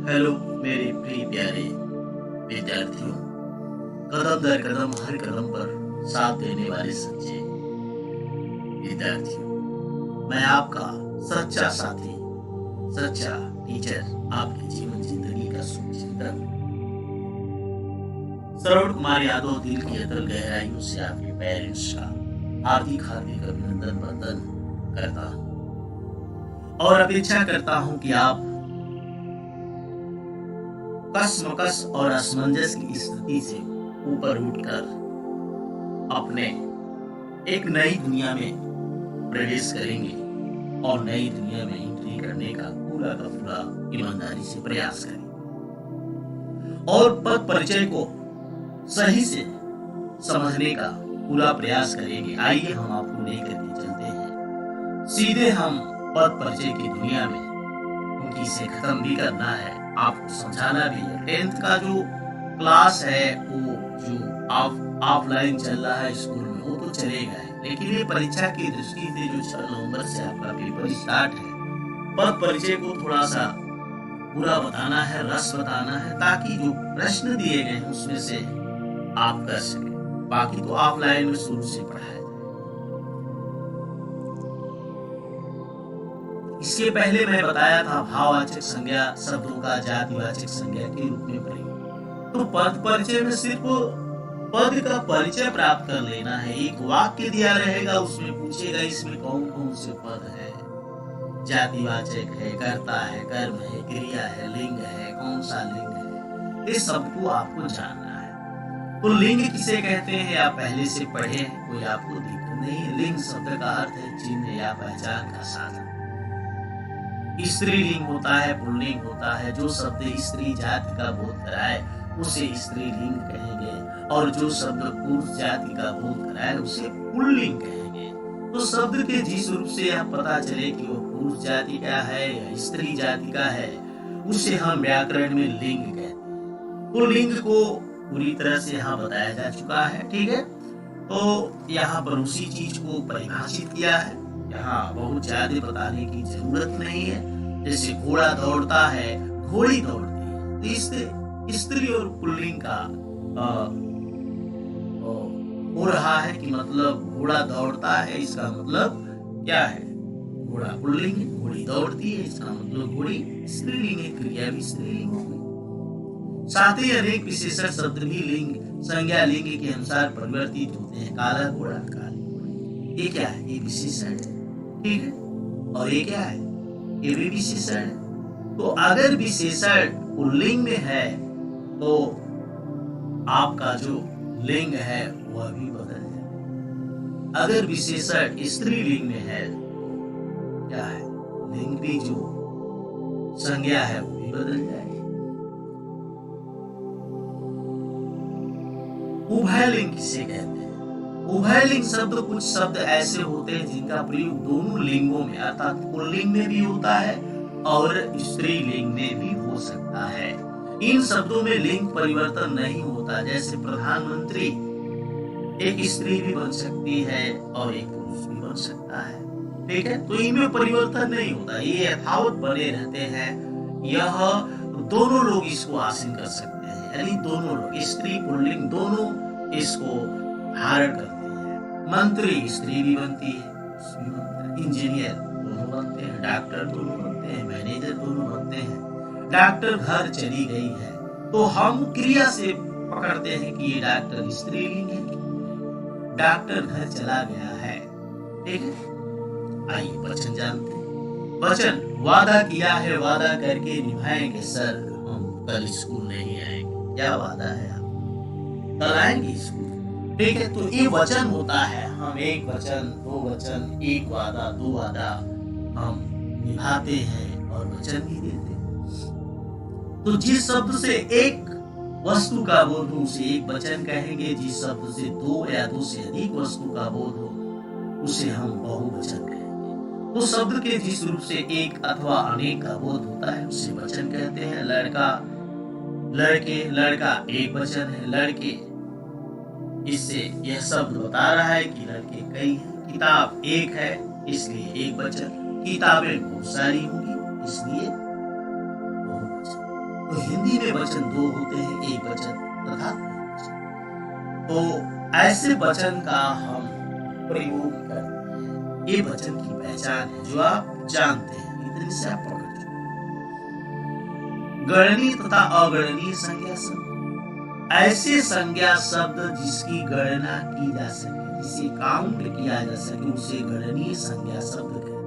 Hello मेरे प्रिय प्यारे विद्यार्थियों, कदम दर कदम हर कदम पर साथ देने वाले सच्चे विद्यार्थियों, मैं आपका सच्चा साथी, सच्चा टीचर, आपके जीवन जिंदगी का शुभचिंतक श्रवण कुमार यादव दिल की अतल गहराइयों से आपके पेरेंट्स का हार्दिक हार्दिक अभिनंदन वंदन करता हूँ और अपेक्षा करता हूँ कि आप कसमकस और असमंजस की स्थिति से ऊपर उठकर अपने एक नई दुनिया में प्रवेश करेंगे और नई दुनिया में एंट्री करने का पूरा ईमानदारी से प्रयास करेंगे और पद परिचय को सही से समझने का पूरा प्रयास करेंगे। आइए हम आपको लेकर के चलते हैं सीधे हम पद परिचय की दुनिया में, क्योंकि इसे खत्म भी करना है, आपको समझाना भी है। 10th का जो क्लास है वो जो ऑफलाइन चल रहा है स्कूल में वो तो चलेगा है, लेकिन ये परीक्षा की दृष्टि से जो 6 नवंबर से आपका पेपर स्टार्ट है, पद परिचय को थोड़ा सा पूरा बताना है, रस बताना है, ताकि जो प्रश्न दिए गए हैं उसमें से आप कर सके। बाकी तो ऑफलाइन में शुरू से पढ़ाया जाए। इसके पहले मैं बताया था भाववाचक संज्ञा शब्दों का जातिवाचक संज्ञा के रूप में प्रयोग। तो पद परिचय में सिर्फ पद का परिचय प्राप्त कर लेना है। एक वाक्य दिया रहेगा, उसमें पूछेगा इसमें कौन कौन से पद है, जातिवाचक है, कर्ता है, कर्म है, क्रिया है, लिंग है, कौन सा लिंग है, ये सबको आपको जानना है। तो लिंग किसे कहते हैं आप पहले से पढ़े हैं, कोई आपको दिक्कत नहीं है। लिंग शब्द का अर्थ है चिन्ह या पहचान का साधन। स्त्रीलिंग होता है, पुल्लिंग होता है। जो शब्द स्त्री जाति का बोध कराए उसे स्त्रीलिंग कहेंगे, और जो शब्द पुरुष जाति का बोध कराए उसे पुल्लिंग कहेंगे। तो शब्द के जिस रूप से यह पता चले कि वो पुरुष जाति का है या स्त्री जाति का है, उसे हम व्याकरण में लिंग कहते हैं। तो लिंग को पूरी तरह से यहाँ बताया जा चुका है, ठीक है। तो यहाँ पर उसी चीज को परिभाषित किया है, यहाँ बहुत ज्यादा बताने की जरूरत नहीं है। जैसे घोड़ा दौड़ता है, घोड़ी दौड़ती है, तो इससे स्त्री और पुल्लिंग का हो रहा है कि मतलब घोड़ा दौड़ता है, इसका मतलब क्या है, घोड़ा पुल्लिंग है, घोड़ी दौड़ती है, इसका मतलब घोड़ी स्त्रीलिंग है, क्रिया भी स्त्रीलिंग होगी। साथ ही अनेक विशेषण शब्द भी लिंग संज्ञा लिंग के अनुसार परिवर्तित होते हैं। काला घोड़ा, काली घोड़ी, ये क्या है, ये विशेषण है, ठीक है। और ये क्या है, ये भी विशेषण है। तो अगर विशेषण पुल्लिंग में है तो आपका जो लिंग है वह भी बदल जाए। अगर विशेषण स्त्रीलिंग में है तो क्या है, लिंग भी जो संज्ञा है वो भी बदल जाए। उभयलिंग किसे कहते हैं? उभयलिंग शब्द कुछ शब्द ऐसे होते हैं जिनका प्रयोग दोनों लिंगों में अर्थात पुल्लिंग में भी होता है और स्त्रीलिंग में भी हो सकता है। इन शब्दों में लिंग परिवर्तन नहीं होता। जैसे प्रधानमंत्री एक स्त्री भी बन सकती है और एक पुरुष भी बन सकता है, ठीक है। तो इनमें परिवर्तन नहीं होता, ये यथावत बने रहते हैं। यह दोनों लोग इसको हासिल कर सकते हैं, यानी दोनों लोग, स्त्री पुल्लिंग दोनों इसको धारण करते हैं। मंत्री स्त्री भी बनती है, इंजीनियर दोनों बनते हैं, डॉक्टर दोनों बनते हैं, मैनेजर दोनों बनते हैं। डॉक्टर घर चली गई है तो हम क्रिया से पकड़ते हैं कि ये डॉक्टर स्त्रीलिंग है। डॉक्टर घर चला गया है, ठीक है। आइए वचन जानते हैं। वचन, वादा किया है, वादा करके निभाएंगे सर, हम कल स्कूल नहीं आएंगे। क्या वादा है, आप कल आएंगे स्कूल, ठीक है। तो ये वचन होता है, हम एक वचन, दो वचन, एक वादा, दो वादा हम निभाते हैं और वचन भी देते हैं। तो जिस शब्द से एक वस्तु का बोध हो उसे एक वचन कहेंगे, जिस शब्द से दो या दो से अधिक वस्तु का बोध हो उसे हम बहुवचन कहेंगे। तो शब्द के जिस रूप से एक अथवा अनेक का बोध होता है उसे वचन कहते हैं। लड़का, लड़के, लड़का एक वचन है, लड़के, इससे यह शब्द बता रहा है कि लड़के कई हैं। किताब एक है इसलिए एक वचन, किताबें बहुत सारी होंगी इसलिए बहुवचन। तो हिंदी में वचन दो होते हैं, एक वचन तथा बहुवचन। तो ऐसे वचन का हम प्रयोग करते हैं। ये वचन की पहचान है जो आप जानते हैं, इतने से आप पकड़ चुके। गणनीय तथा अगणनीय संज्ञा शब्द, ऐसे संज्ञा शब्द जिसकी गणना की जा सके, जिसे काउंट किया जा सके, उसे गणनीय संज्ञा शब्द कहते हैं।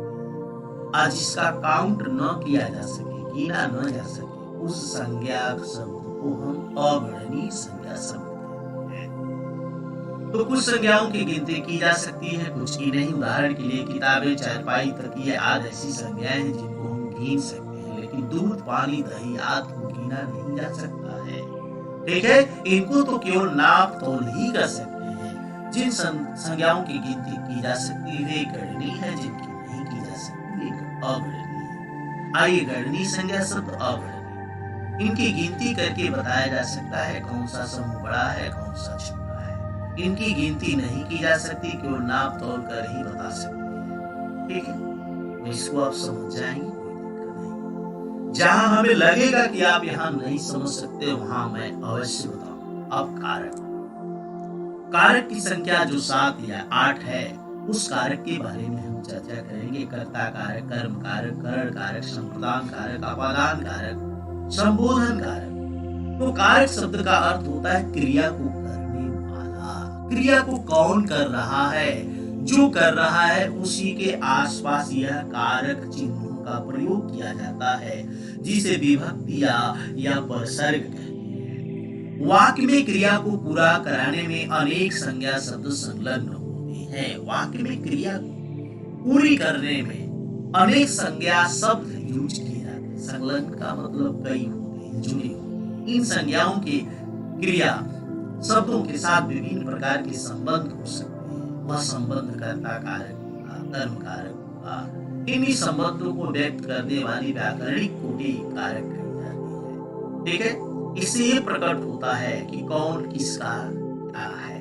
और जिसका काउंट न किया जा सके, गिना न जा सके, उस संज्ञा शब्द को हम अगणनीय संज्ञा शब्द कहते हैं। तो कुछ संज्ञाओं की गिनती की जा सकती है, कुछ की नहीं। उदाहरण के लिए किताबें, चारपाई, तकिए आदि ऐसी संज्ञाएं हैं जिनको हम गिन सकते हैं, लेकिन दूध, पानी, दही आदि को गिना नहीं जा सकता है। ठीक है, इनको तो केवल नाप तोल ही कर सकते हैं। जिन संज्ञाओं की गिनती की जा सकती है गणनीय है, जिनकी नहीं की जा सकती अगणनीय। आइए गणनीय संज्ञा शब्द, अगणनीय, इनकी गिनती करके बताया जा सकता है कौन सा समूह बड़ा है, कौन सा छोटा है। इनकी गिनती नहीं की जा सकती, केवल नाप तोल कर ही बता सकते हैं। ठीक है, तो इसको आप समझ जाएंगे, कोई दिक्कत नहीं। जहां हमें लगेगा कि आप यहाँ नहीं समझ सकते, वहां मैं अवश्य बताऊंगा। अब कारक, कारक की संख्या जो 7 या 8 है, उस कारक के बारे में हम चर्चा करेंगे। कर्ता कारक, कर्म कारक, करण कारक, संप्रदान कारक, अपादान कारक, संबोधन कारक। तो कारक शब्द का अर्थ होता है क्रिया को करने वाला। क्रिया को कौन कर रहा है? जो कर रहा है उसी के आसपास यह कारक चिन्हों का प्रयोग किया जाता है, जिसे विभक्ति या परसर्ग कहते हैं। वाक्य में क्रिया को पूरा कराने में अनेक संज्ञा शब्द संलग्न होते हैं। वाक्य में क्रिया को पूरी करने में अनेक संज्ञा शब्द यूज किए जाते हैं। संलग्न का मतलब कई होते हैं, जुड़े होते हैं। इन संज्ञाओं के क्रिया शब्दों के साथ विभिन्न प्रकार के संबंध हो सकते हैं। वह संबंध कर्ता कारक होगा, कर्म कारक होगा। इन्हीं संबंधों को व्यक्त करने वाली व्याकरणिक कोटि कारक कही जाती है। ठीक है, इससे ये प्रकट होता है कि कौन किसका क्या है।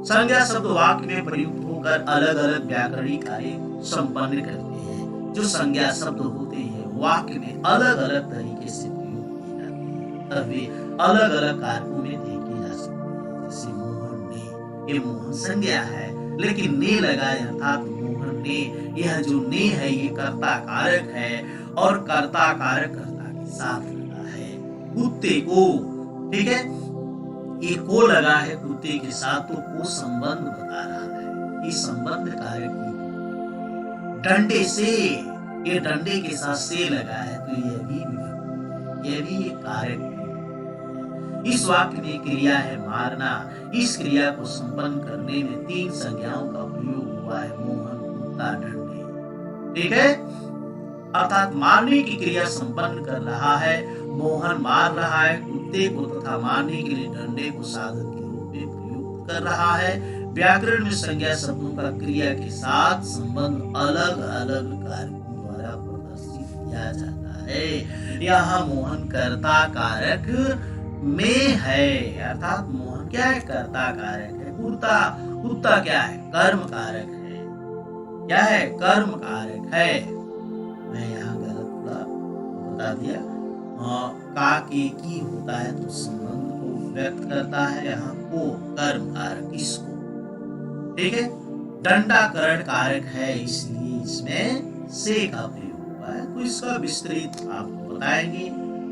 संज्ञा शब्द वाक्य में प्रयुक्त होकर अलग अलग व्याकरणिक कार्य संपन्न करते हैं। जो संज्ञा शब्द होते हैं वाक्य में अलग अलग तरीके से प्रयोग किए जाते हैं, तब वे अलग अलग कारकों में देखे जा सकते हैं। जैसे मोहन ने, ये मोहन संज्ञा है, लेकिन ने लगाए अर्थात मोहन ने, यह जो ने है ये कर्ता कारक है, और कर्ता कारक कर्ता के साथ लगा है। कुत्ते को, ठीक है, ये को लगा है कुत्ते के साथ, तो को संबंध बता रहा है। ये संबंध कारक की डंडे से, ये डंडे के साथ से लगा है, तो यह भी एक कारक है। इस वाक्य में क्रिया है मारना। इस क्रिया को संपन्न करने में 3 संज्ञाओं का प्रयोग हुआ है, मोहन, कुत्ता, डंडे। ठीक है, अर्थात मारने की क्रिया संपन्न कर रहा है, मोहन मार रहा है कुत्ते को, तथा मारने के लिए डंडे को साधन के रूप में प्रयोग कर रहा है। व्याकरण में संज्ञा शब्दों का क्रिया के साथ संबंध अलग अलग कारकों द्वारा प्रदर्शित किया जाता है। यहाँ मोहन कर्ता कारक में है, अर्थात मोहन क्या है? कर्ता कारक है। कुत्ता क्या है? कर्म कारक है। क्या है? कर्म कारक है। मैं यहाँ गलत बता दिया। का के की होता है तो संबंध को व्यक्त करता है, यहाँ को कर्म कारक, इसको। ठीक है, डंडा करण कारक है, इसलिए इसमें से का प्रयोग हुआ है। तो इसका विस्तृत आपको बताएंगे।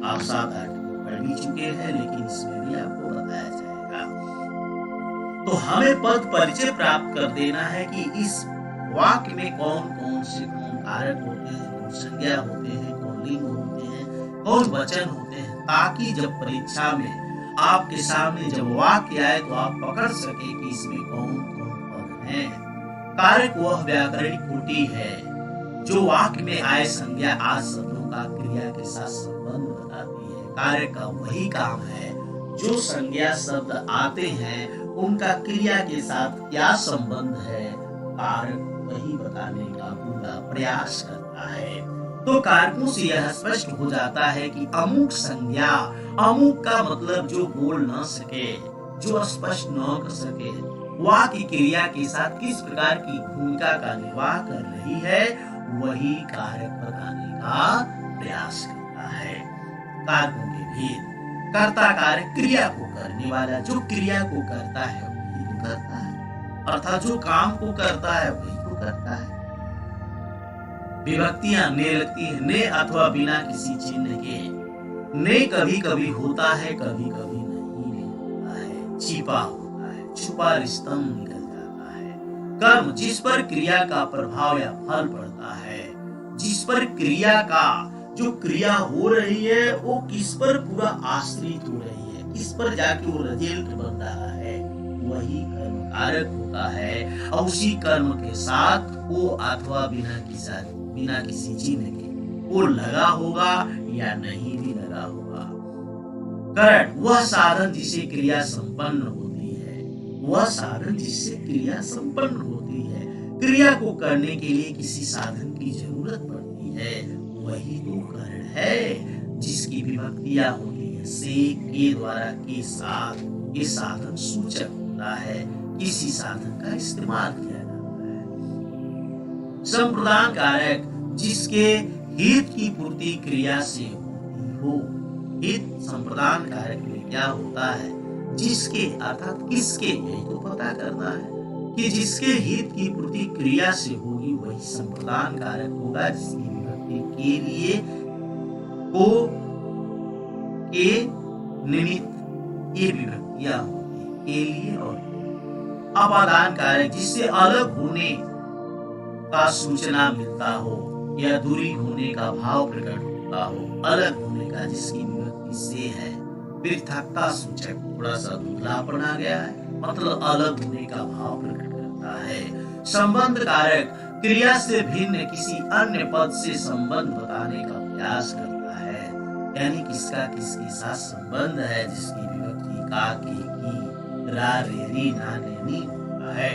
आप 7-8 पढ़ भी चुके हैं, लेकिन इसमें भी आपको बताया जाएगा। तो हमें पद परिचय प्राप्त कर देना है कि इस वाक्य में कौन कौन से कारक होते हैं, कौन संज्ञा होते हैं, कौन लिंग होते हैं, कौन वचन होते हैं, ताकि जब परीक्षा में आपके सामने जब वाक्य आए तो आप पकड़ सके कि इसमें कौन है। कारक वह व्याकरणिक कोटि है जो वाक्य में आए संज्ञा आदि शब्दों का क्रिया के साथ संबंध बताती है। कारक का वही काम है जो संज्ञा शब्द आते हैं उनका क्रिया के साथ क्या संबंध है, कारक वही बताने का पूरा प्रयास करता है। तो कारकों से यह स्पष्ट हो जाता है कि अमुक संज्ञा, अमुक का मतलब जो बोल न सके, जो स्पष्ट न कर सके, वाक्य क्रिया के साथ किस प्रकार की भूमिका का निर्वाह कर रही है, वही कारक बताने का प्रयास करता है। कारकों के भेद। कर्ता कारक क्रिया को करने वाला, जो क्रिया को करता है वही तो करता है, अर्थात जो काम को करता है वही तो करता है। विभक्तियां ने लगती है, ने अथवा बिना किसी चिन्ह के। ने कभी कभी होता है, कभी कभी नहीं भी होता है, छिपा होता है, छुपा रिश्तम निकल जाता है। कर्म जिस पर क्रिया का प्रभाव या फल पड़ता है, जिस पर क्रिया का, जो क्रिया हो रही है वो किस पर पूरा आश्रित हो रही है, किस पर जाके वो रिजल्ट बन रहा है, वही कर्म कारक होता है। और उसी कर्म के साथ वो अथवा बिना किसी चिन्ह के वो लगा होगा या नहीं भी लगा होगा। करण वह साधन जिससे क्रिया संपन्न होती है, वह साधन जिससे क्रिया संपन्न होती है। क्रिया को करने के लिए किसी साधन की जरूरत पड़ती है, वही तो करण है। जिसकी विभक्तियां होती है से, के द्वारा, के साथ, ये साधन सूचक होता है, किसी साधन का इस्तेमाल किया जाता है। संप्रदान कारक जिसके हित की पूर्ति क्रिया से होती हो। हित संप्रदान कारक में क्या होता है, जिसके अर्थात किसके, यही तो पता करना है कि जिसके हित की पूर्ति क्रिया से होगी वही संप्रदान कारक होगा। जिसकी विभक्ति के लिए, को, के, निमित्त, ये विभक्तियां होती है, के लिए और अपादान कारक जिससे अलग होने का सूचना मिलता हो या दूरी होने का भाव प्रकट होता हो। अलग होने का जिसकी विभक्ति से है। पृथकता सूचक थोड़ा सा दुबलापन आ गया है, मतलब अलग होने का भाव प्रकट करता है। संबंध कारक क्रिया से भिन्न किसी अन्य पद से संबंध बताने का प्रयास करता है, यानी किसका किसके साथ संबंध है, जिसकी विभक्ति का, के, की, रा, रे, री, ना, ने, नी होता है।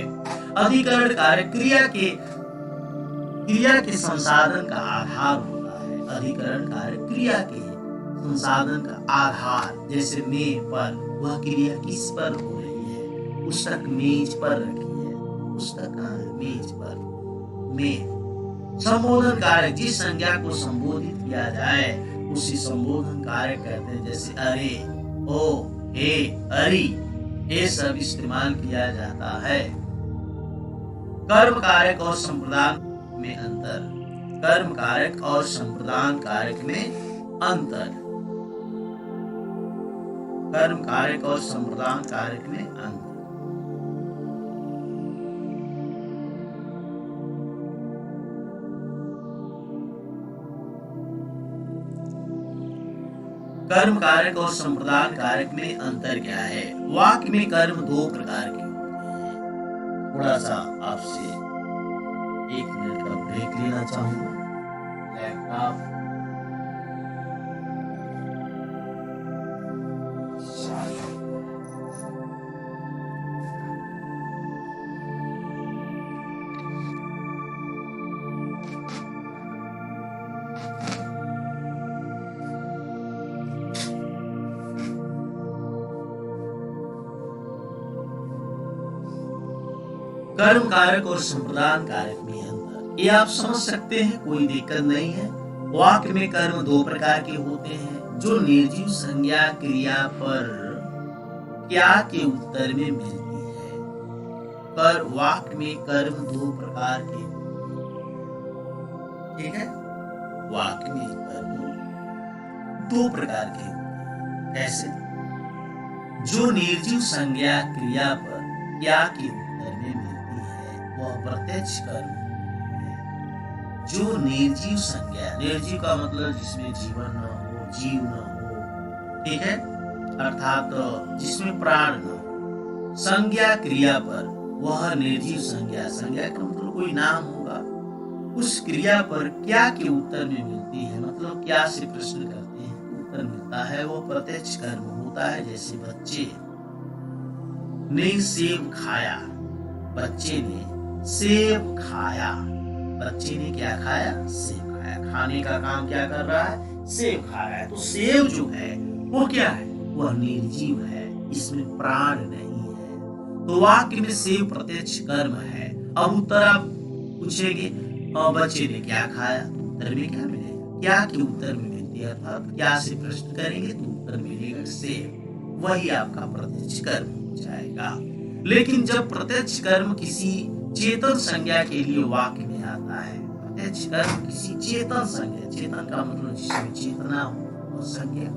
अधिकरण कारक क्रिया के संसाधन का आधार होता है। अधिकरण कारक क्रिया के संसाधन का आधार, जैसे में पर, वह क्रिया किस पर हो रही है, पुस्तक मेज पर रखी है, पुस्तक मेज पर, में। संबोधन कारक जिस संज्ञा को संबोधित किया जाए उसी संबोधन कारक कहते हैं, जैसे अरे, ओ, हे, अरी, ये सब इस्तेमाल किया जाता है। कर्म कारक और संप्रदान में अंतर। कर्म कारक और संप्रदान कारक में अंतर। कर्म कारक और संप्रदान कारक में अंतर। कर्म कारक और संप्रदान कारक में अंतर क्या है? वाक्य में कर्म दो प्रकार के होते हैं। थोड़ा सा आपसे 1 मिनट का ब्रेक लेना चाहूंगा। लैपटॉप कर्म कारक और संप्रदान कारक में अंतर, ये आप समझ सकते हैं, कोई दिक्कत नहीं है। वाक्य में कर्म दो प्रकार के होते हैं, जो निर्जीव संज्ञा क्रिया पर क्या के उत्तर में मिलती है। पर वाक्य में कर्म दो प्रकार के, ठीक है, वाक्य में कर्म दो प्रकार के होते हैं। कैसे? जो निर्जीव संज्ञा क्रिया पर क्या के उत्तर में वह प्रत्यक्ष कर्म है। जो निर्जीव संज्ञा, निर्जीव का मतलब जिसमें जीवन न हो, जीव न हो, ठीक है, अर्थात जिसमें प्राण न हो, संज्ञा क्रिया पर, वह निर्जीव संज्ञा, संज्ञा का मतलब कोई नाम होगा, उस क्रिया पर क्या के उत्तर में मिलती है, मतलब क्या से प्रश्न करते हैं उत्तर मिलता है, वो प्रत्यक्ष कर्म होता है। जैसे बच्चे ने सेब खाया, बच्चे ने सेब खाया, बच्चे ने क्या खाया? सेब खाया। खाने का काम क्या कर रहा है? सेब खा रहा है। तो सेब जो है वो क्या है? वह निर्जीव है, इसमें प्राण नहीं है। तो वाक्य में सेब प्रत्यक्ष कर्म है। अब उत्तर आप पूछेंगे, बच्चे ने क्या खाया? उत्तर में क्या मिलेगा? क्या के उत्तर में मिलती होती है, अर्थात क्या से प्रश्न करेंगे तो उत्तर मिलेगा सेव, वही आपका प्रत्यक्ष कर्म हो जाएगा। लेकिन जब प्रत्यक्ष कर्म किसी चेतन संज्ञा के लिए वाक्य में आता है, प्रत्यक्ष कर्म किसी चेतन संज्ञा, चेतन का मतलब जिसमें चेतना हो और संज्ञा,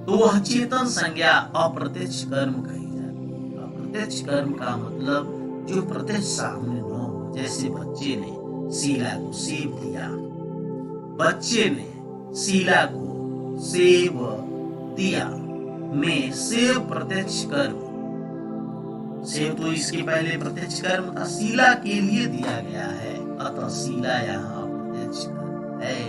तो वह चेतन संज्ञा अप्रत्यक्ष कर्म कही जाती है। अप्रत्यक्ष कर्म का मतलब जो प्रत्यक्ष सामने न हो, जैसे बच्चे ने शीला को सेब दिया, बच्चे ने शीला को सेब दिया में सेब प्रत्यक्ष कर्म, सेब तो इसके पहले प्रत्यक्ष कर्म था, शीला के लिए दिया गया है, अतः शीला यहाँ प्रत्यक्ष कर्म है।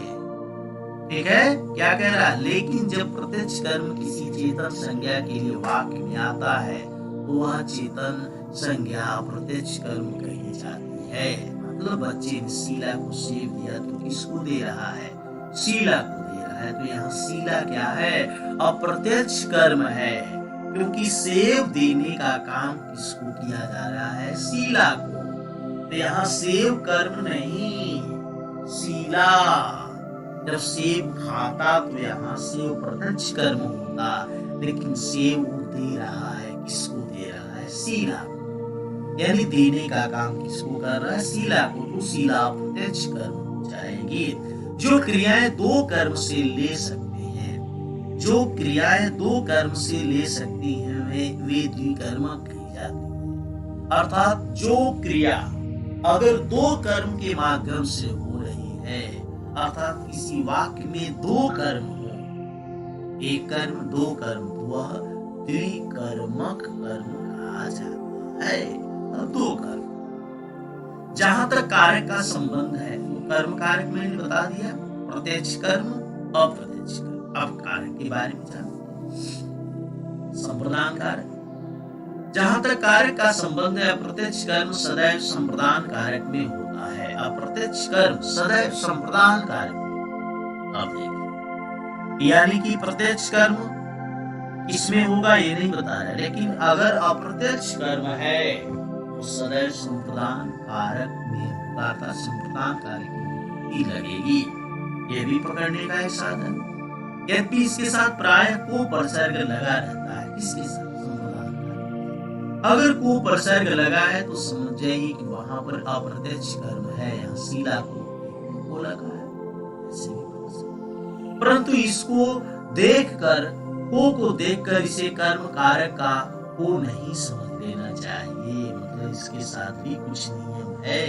ठीक है, क्या कह रहा है? लेकिन जब प्रत्यक्ष कर्म किसी चेतन संज्ञा के लिए वाक्य में आता है तो वह चेतन संज्ञा प्रत्यक्ष कर्म कही जाती है। मतलब बच्चे ने शीला को सेब दिया तो किसको दे रहा है? शीला को दे रहा है। तो यहाँ शीला क्या है? अप्रत्यक्ष कर्म है, क्योंकि सेब देने का काम किसको किया जा रहा है? शीला को। तो यहाँ सेब कर्म नहीं, शीला। जब सेब खाता तो यहाँ सेब प्रत्यक्ष कर्म होता, लेकिन सेब वो दे रहा है, किसको दे रहा है? शीला। यानी देने का काम किसको कर रहा है? शीला को। तो शीला प्रत्यक्ष कर्म हो जाएगी। जो क्रियाएं दो कर्म से ले सकते हैं, जो क्रियाएं दो कर्म से ले सकती हैं, वे द्विकर्म कही जाती है। अर्थात जो क्रिया अगर दो कर्म के माध्यम से हो रही है, अर्थात किसी वाक्य में दो कर्म हो, एक कर्म दो कर्म, तो वह द्विकर्मक कर्म कहा जाता है। दो कर्म, जहां तक कारक का संबंध है, तो कर्म कारक मैंने बता दिया, प्रत्यक्ष कर्म अप्रत्यक्ष कर्म। अब कारक के बारे में जानते हैं। संप्रदान कारक, जहां तक कारक का संबंध है, प्रत्यक्ष कर्म सदैव संप्रदान कारक में होता है, अप्रत्यक्ष कर्म सदैव संप्रदान कारक में। अब देखिए, यानी कि प्रत्यक्ष कर्म किसमें होगा ये नहीं बता रहा, लेकिन अगर अप्रत्यक्ष कर्म है तो सदैव संप्रदान कारक में होगा, अर्थात संप्रदान कारक ही लगेगी। ये भी पकड़ने का एक साधन। यद्यपि इसके साथ प्रायः को प्रसर्ग लगा रहता है। किसके साथ? अगर को प्रसर्ग लगा है तो समझ जाइए कि वहां पर अप्रत्यक्ष कर्म है, यहाँ शीला को लगा है, ऐसे भी। परंतु इसको देखकर, को देखकर इसे कर्म कारक का को नहीं समझ लेना चाहिए। मतलब इसके साथ भी कुछ नियम है।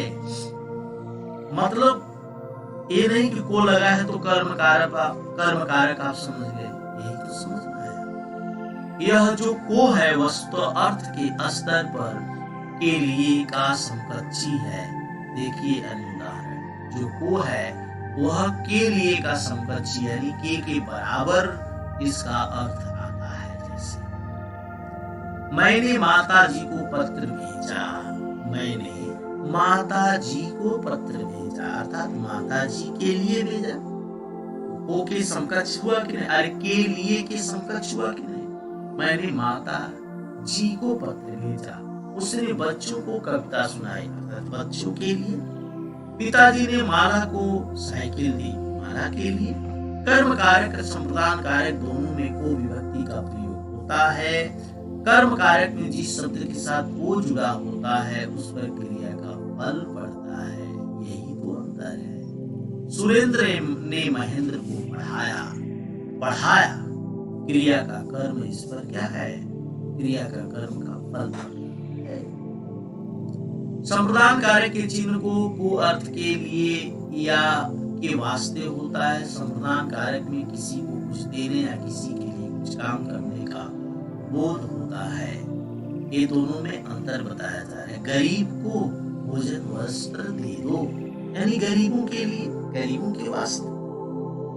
मतलब ये नहीं कि को लगा है तो कर्म कारक आप समझ गए, यही तो समझना है। यह जो को है वस्तु अर्थ के स्तर पर के लिए का समकक्षी है। देखिए अनुदाहरण, जो को है वह के लिए का समकक्षी, यानी के बराबर इसका अर्थ आता है। जैसे मैंने माता जी को पत्र भेजा, मैंने माता जी को पत्र भेजा, अर्थात माता जी के लिए भेजा। को के समकक्ष हुआ कि नहीं? अरे के लिए के समकक्ष हुआ कि नहीं? मैंने माता जी को पत्र भेजा, उसने बच्चों को कविता सुनाई, बच्चों के लिए। पिताजी ने माला को साइकिल दी, माला के लिए। कर्म कारक संप्रदान कारक दोनों में को विभक्ति का प्रयोग होता है। कर्म कारक में जिस शब्द के साथ को जुड़ा होता है उस पर क्रिया का फल पड़ता है, यही तो अंतर है। सुरेंद्र ने महेंद्र को पढ़ाया, क्रिया का कर्म इस पर क्या है? क्रिया का कर्म का फल है। संप्रदान कारक के चिन्ह को अर्थ के लिए या के वास्ते होता है। संप्रदान कारक में किसी को कुछ देने या किसी के लिए कुछ काम करने का बोध होता है। ये दोनों में अंतर बताया जा रहा है। गरीब को भोजन वस्त्र दे दो, यानी गरीबों के लिए, गरीबों के वास्ते।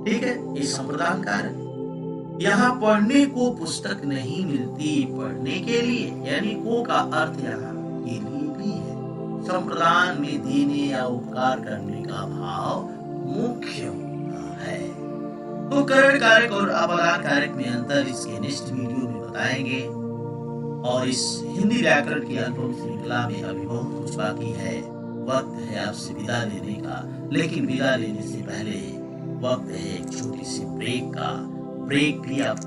ठीक है, ये संप्रदान कारक। यहाँ पढ़ने को पुस्तक नहीं मिलती, पढ़ने के लिए, यानी को का अर्थ यहाँ के लिए भी है। संप्रदान में देने या उपकार करने का भाव मुख्य होता है। तो करण कारक और अपादान कारक में अंतर इसके नेक्स्ट वीडियो में बताएंगे। और इस हिंदी व्याकरण की अनुभव श्रृंखला में अभी बहुत कुछ बाकी है। वक्त है आपसे विदा लेने का, लेकिन विदा लेने से पहले वक्त है एक छोटी सी ब्रेक का। ब्रेक भी आप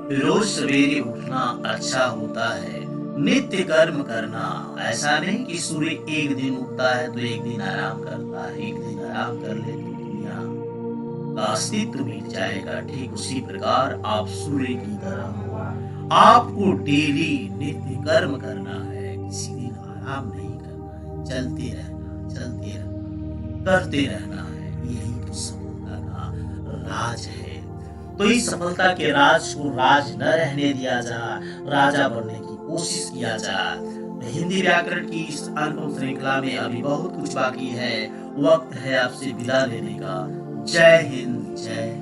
रोज सवेरे उठना अच्छा होता है, नित्य कर्म करना। ऐसा नहीं कि सूर्य एक दिन उगता है तो एक दिन आराम करता है, एक दिन आराम कर ले तो दुनिया का अस्तित्व मिट जाएगा। ठीक उसी प्रकार आप सूर्य की तरह हो। आपको डेली नित्य कर्म करना है, किसी दिन आराम नहीं करना है, चलते रहना, करते रहना है। यही तो सफलता का राज है। तो इस सफलता के राज को राज न रहने दिया जा, राजा बनने की कोशिश किया जा। हिंदी व्याकरण की इस अनुपम श्रृंखला में अभी बहुत कुछ बाकी है। वक्त है आपसे विदा लेने का। जय हिंद, जय